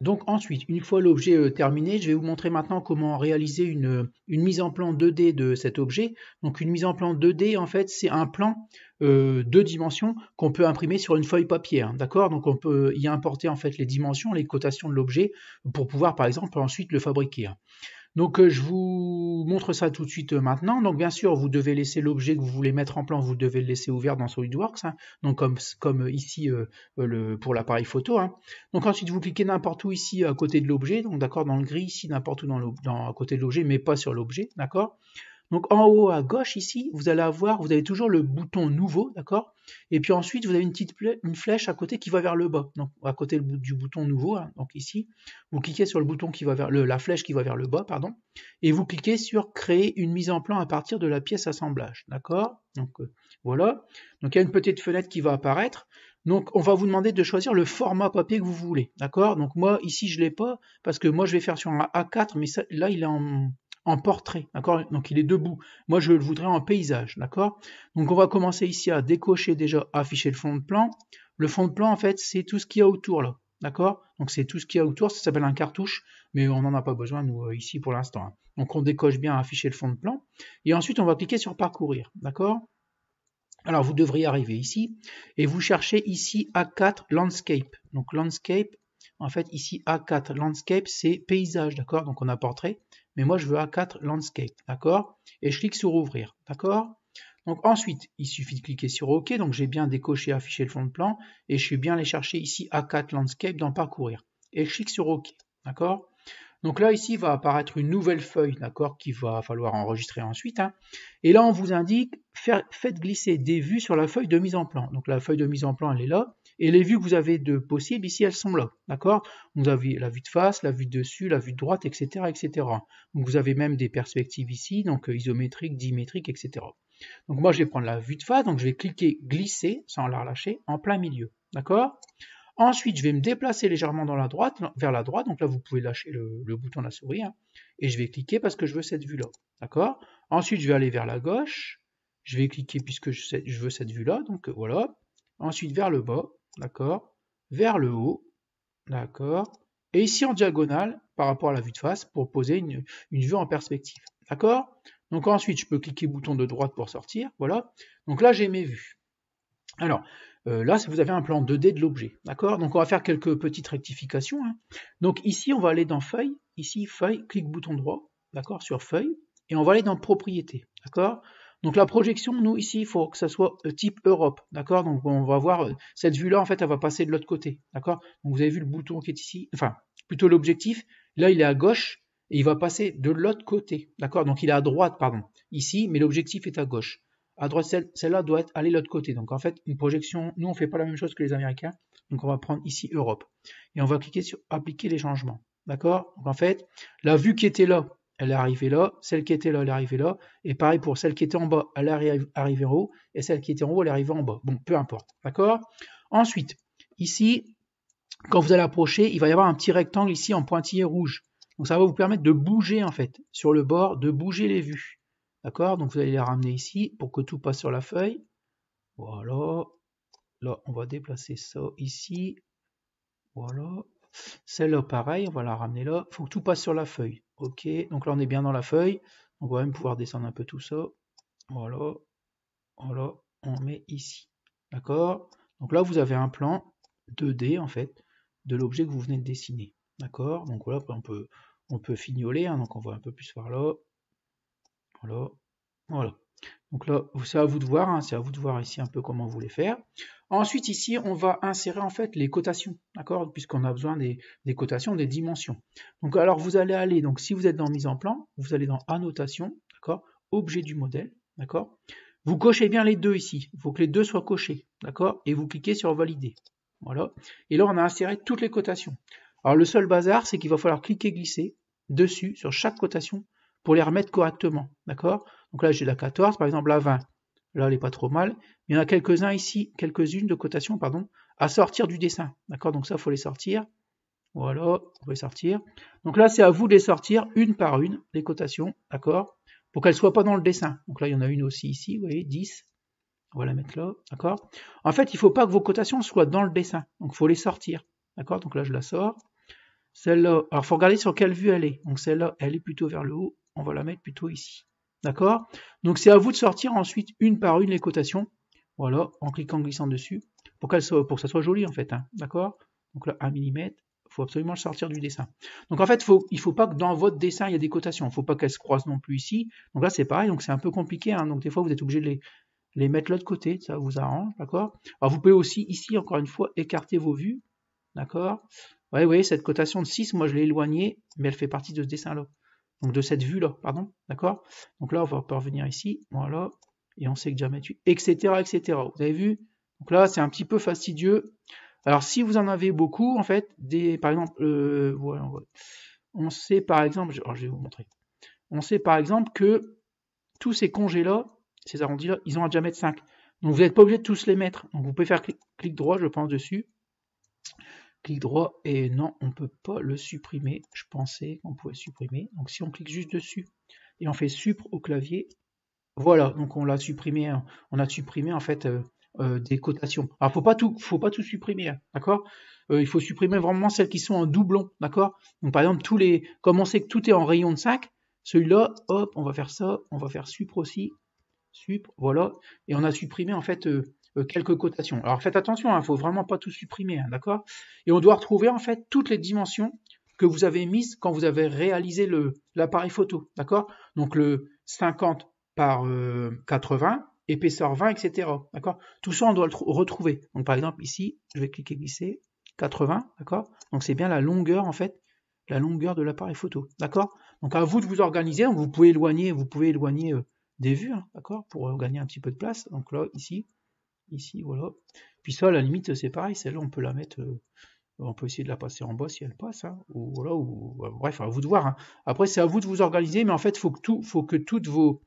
Donc ensuite, une fois l'objet terminé, je vais vous montrer maintenant comment réaliser une mise en plan 2D de cet objet. Donc une mise en plan 2D, en fait, c'est un plan 2 dimensions qu'on peut imprimer sur une feuille papier, hein, d'accord? Donc on peut y importer en fait les dimensions, les cotations de l'objet pour pouvoir par exemple ensuite le fabriquer, hein. Donc je vous montre ça tout de suite maintenant. Donc bien sûr, vous devez laisser l'objet que vous voulez mettre en plan, vous devez le laisser ouvert dans SolidWorks, hein. Donc comme ici pour l'appareil photo, hein. Donc ensuite, vous cliquez n'importe où ici à côté de l'objet, donc d'accord, dans le gris ici, n'importe où à côté de l'objet, mais pas sur l'objet, d'accord. Donc en haut à gauche ici, vous allez avoir, vous avez toujours le bouton nouveau, d'accord. Et puis ensuite, vous avez une flèche à côté qui va vers le bas, donc à côté du bouton nouveau, hein. Donc ici, vous cliquez sur le bouton qui va vers la flèche qui va vers le bas, pardon, et vous cliquez sur créer une mise en plan à partir de la pièce assemblage, d'accord. Donc voilà. Donc il y a une petite fenêtre qui va apparaître. Donc on va vous demander de choisir le format papier que vous voulez, d'accord. Donc moi ici je l'ai pas parce que moi je vais faire sur un A4, mais ça, là il est en portrait, d'accord. Donc il est debout. Moi je le voudrais en paysage, d'accord. Donc on va commencer ici à décocher déjà afficher le fond de plan. Le fond de plan en fait c'est tout ce qu'il y a autour là, d'accord. Donc c'est tout ce qu'il y a autour, ça s'appelle un cartouche, mais on n'en a pas besoin nous ici pour l'instant, hein. Donc on décoche bien afficher le fond de plan et ensuite on va cliquer sur parcourir, d'accord. Alors vous devriez arriver ici et vous cherchez ici A4 Landscape. Donc Landscape, en fait ici A4 Landscape c'est paysage, d'accord. Donc on a portrait, mais moi je veux A4 Landscape, d'accord. Et je clique sur ouvrir, d'accord. Donc ensuite il suffit de cliquer sur OK. Donc j'ai bien décoché afficher le fond de plan et je suis bien allé chercher ici A4 Landscape dans parcourir et je clique sur OK, d'accord. Donc là, ici, va apparaître une nouvelle feuille, d'accord, qu'il va falloir enregistrer ensuite, hein. Et là, on vous indique, faites glisser des vues sur la feuille de mise en plan. Donc la feuille de mise en plan, elle est là. Et les vues que vous avez de possibles, ici, elles sont là, d'accord. Vous avez la vue de face, la vue de dessus, la vue de droite, etc., etc. Donc vous avez même des perspectives ici, donc isométriques, dimétriques, etc. Donc moi, je vais prendre la vue de face, donc je vais cliquer glisser, sans la relâcher, en plein milieu, d'accord. Ensuite, je vais me déplacer légèrement vers la droite. Donc là, vous pouvez lâcher le bouton de la souris, hein, et je vais cliquer parce que je veux cette vue-là. D'accord. Ensuite, je vais aller vers la gauche. Je vais cliquer puisque je veux cette vue-là. Donc voilà. Ensuite, vers le bas. D'accord. Vers le haut. D'accord. Et ici en diagonale, par rapport à la vue de face, pour poser une vue en perspective. D'accord. Donc ensuite, je peux cliquer bouton de droite pour sortir. Voilà. Donc là, j'ai mes vues. Alors, là, vous avez un plan 2D de l'objet, d'accord. Donc, on va faire quelques petites rectifications, hein. Donc, ici, on va aller dans Feuille, ici, Feuille, clic bouton droit, d'accord, sur Feuille, et on va aller dans Propriétés, d'accord. Donc, la projection, nous, ici, il faut que ça soit type Europe, d'accord. Donc, on va voir, cette vue-là, en fait, elle va passer de l'autre côté, d'accord. Donc, vous avez vu le bouton qui est ici, enfin, plutôt l'objectif, là, il est à gauche, et il va passer de l'autre côté, d'accord. Donc, il est à droite, pardon, ici, mais l'objectif est à gauche. À droite, celle-là doit aller de l'autre côté. Donc en fait, une projection, nous on fait pas la même chose que les Américains. Donc on va prendre ici Europe. Et on va cliquer sur appliquer les changements. D'accord. Donc en fait, la vue qui était là, elle est arrivée là. Celle qui était là, elle est arrivée là. Et pareil pour celle qui était en bas, elle est arrivée en haut. Et celle qui était en haut, elle est arrivée en bas. Bon, peu importe. D'accord. Ensuite, ici, quand vous allez approcher, il va y avoir un petit rectangle ici en pointillé rouge. Donc ça va vous permettre de bouger en fait, sur le bord, de bouger les vues. D'accord. Donc vous allez les ramener ici pour que tout passe sur la feuille. Voilà. Là, on va déplacer ça ici. Voilà. Celle-là, pareil, on va la ramener là. Il faut que tout passe sur la feuille. Ok. Donc là, on est bien dans la feuille. On va même pouvoir descendre un peu tout ça. Voilà. Voilà. On met ici. D'accord. Donc là, vous avez un plan 2D, en fait, de l'objet que vous venez de dessiner. D'accord. Donc voilà, on peut fignoler, hein, donc on va un peu plus par là. Voilà. Voilà. Donc là, c'est à vous de voir, hein, c'est à vous de voir ici un peu comment vous voulez faire. Ensuite, ici, on va insérer en fait les cotations, d'accord, puisqu'on a besoin des cotations, des dimensions. Donc, alors, vous allez aller, donc si vous êtes dans mise en plan, vous allez dans annotation, d'accord, objet du modèle, d'accord. Vous cochez bien les deux ici, il faut que les deux soient cochés, d'accord, et vous cliquez sur valider. Voilà. Et là, on a inséré toutes les cotations. Alors, le seul bazar, c'est qu'il va falloir cliquer, glisser dessus, sur chaque cotation, pour les remettre correctement, d'accord. Donc là, j'ai la 14, par exemple la 20. Là, elle n'est pas trop mal. Il y en a quelques-uns ici, quelques-unes de cotations, pardon, à sortir du dessin. D'accord. Donc ça, il faut les sortir. Voilà, on va les sortir. Donc là, c'est à vous de les sortir une par une, les cotations, d'accord, pour qu'elles ne soient pas dans le dessin. Donc là, il y en a une aussi ici, vous voyez, 10. On va la mettre là, d'accord. En fait, il ne faut pas que vos cotations soient dans le dessin. Donc il faut les sortir. D'accord. Donc là, je la sors. Celle-là, alors il faut regarder sur quelle vue elle est. Donc celle-là, elle est plutôt vers le haut. On va la mettre plutôt ici. D'accord? Donc c'est à vous de sortir ensuite une par une les cotations. Voilà, en cliquant, glissant dessus. Pour que ça soit joli en fait. Hein. D'accord? Donc là, 1 mm. Il faut absolument le sortir du dessin. Donc en fait, il ne faut pas que dans votre dessin, il y ait des cotations. Il ne faut pas qu'elles se croisent non plus ici. Donc là, c'est pareil. Donc c'est un peu compliqué. Hein. Donc des fois, vous êtes obligé de les mettre de l'autre côté. Ça vous arrange. D'accord? Alors vous pouvez aussi, ici, encore une fois, écarter vos vues. D'accord? Ouais, oui, cette cotation de 6, moi je l'ai éloignée, mais elle fait partie de ce dessin-là. Donc de cette vue-là, pardon. D'accord? Donc là, on va revenir ici. Voilà. Et on sait que diamètre, etc., etc. Vous avez vu? Donc là, c'est un petit peu fastidieux. Alors, si vous en avez beaucoup, en fait, par exemple, voilà, on sait par exemple, alors je vais vous montrer. On sait par exemple que tous ces congés-là, ces arrondis-là, ils ont un diamètre 5. Donc vous n'êtes pas obligé de tous les mettre. Donc vous pouvez faire clic droit, je pense, dessus. Clic droit, et non, on ne peut pas le supprimer. Je pensais qu'on pouvait supprimer. Donc si on clique juste dessus et on fait supr au clavier, voilà, donc on l'a supprimé, on a supprimé en fait des cotations. Alors faut pas tout supprimer, hein, d'accord? Il faut supprimer vraiment celles qui sont en doublon, d'accord? Donc par exemple comme on sait que tout est en rayon de 5, celui-là, hop, on va faire ça, on va faire supr aussi, supr, voilà, et on a supprimé en fait quelques cotations. Alors faites attention, il ne faut vraiment pas tout supprimer, hein, d'accord? Et on doit retrouver en fait toutes les dimensions que vous avez mises quand vous avez réalisé l'appareil photo, d'accord? Donc le 50 par 80, épaisseur 20, etc. D'accord? Tout ça, on doit le retrouver. Donc par exemple ici, je vais cliquer glisser, 80, d'accord? Donc c'est bien la longueur en fait, la longueur de l'appareil photo, d'accord? Donc à vous de vous organiser, vous pouvez éloigner des vues, hein, d'accord? Pour gagner un petit peu de place. Donc là, ici, voilà. Puis ça, à la limite, c'est pareil, celle-là, on peut la mettre, on peut essayer de la passer en bas si elle passe, hein, ou voilà, bref, à vous de voir. Hein. Après, c'est à vous de vous organiser, mais en fait, faut que toutes vos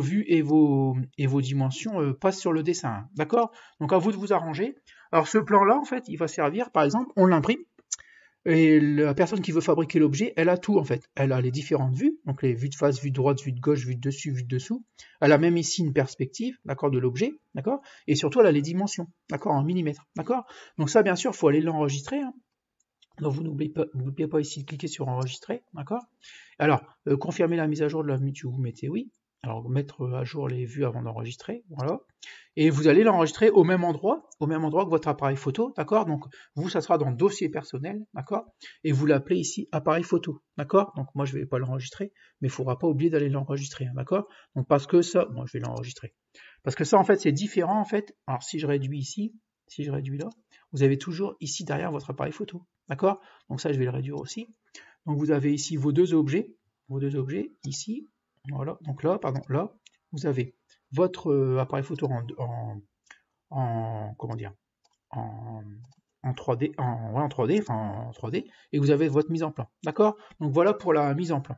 vues et vos dimensions passent sur le dessin, hein, d'accord? Donc à vous de vous arranger. Alors ce plan-là, en fait, il va servir, par exemple, on l'imprime, et la personne qui veut fabriquer l'objet, elle a tout en fait. Elle a les différentes vues, donc les vues de face, vue de droite, vue de gauche, vue de dessus, vue de dessous. Elle a même ici une perspective, d'accord, de l'objet, d'accord. Et surtout, elle a les dimensions, d'accord, en millimètres, d'accord. Donc ça, bien sûr, il faut aller l'enregistrer. Hein. Donc vous n'oubliez pas ici de cliquer sur enregistrer, d'accord. Alors, confirmer la mise à jour de la vue, vous mettez oui. Alors mettre à jour les vues avant d'enregistrer, voilà. Et vous allez l'enregistrer au même endroit que votre appareil photo, d'accord? Donc vous, ça sera dans le dossier personnel, d'accord? Et vous l'appelez ici appareil photo, d'accord? Donc moi je ne vais pas l'enregistrer, mais il ne faudra pas oublier d'aller l'enregistrer, hein, d'accord? Donc parce que ça, moi je vais l'enregistrer. Parce que ça en fait c'est différent en fait. Alors si je réduis ici, si je réduis là, vous avez toujours ici derrière votre appareil photo, d'accord? Donc ça je vais le réduire aussi. Donc vous avez ici vos deux objets ici, voilà, donc là, pardon, là, vous avez votre appareil photo comment dire, en 3D, en 3D, enfin en 3D, et vous avez votre mise en plan, d'accord? Donc voilà pour la mise en plan.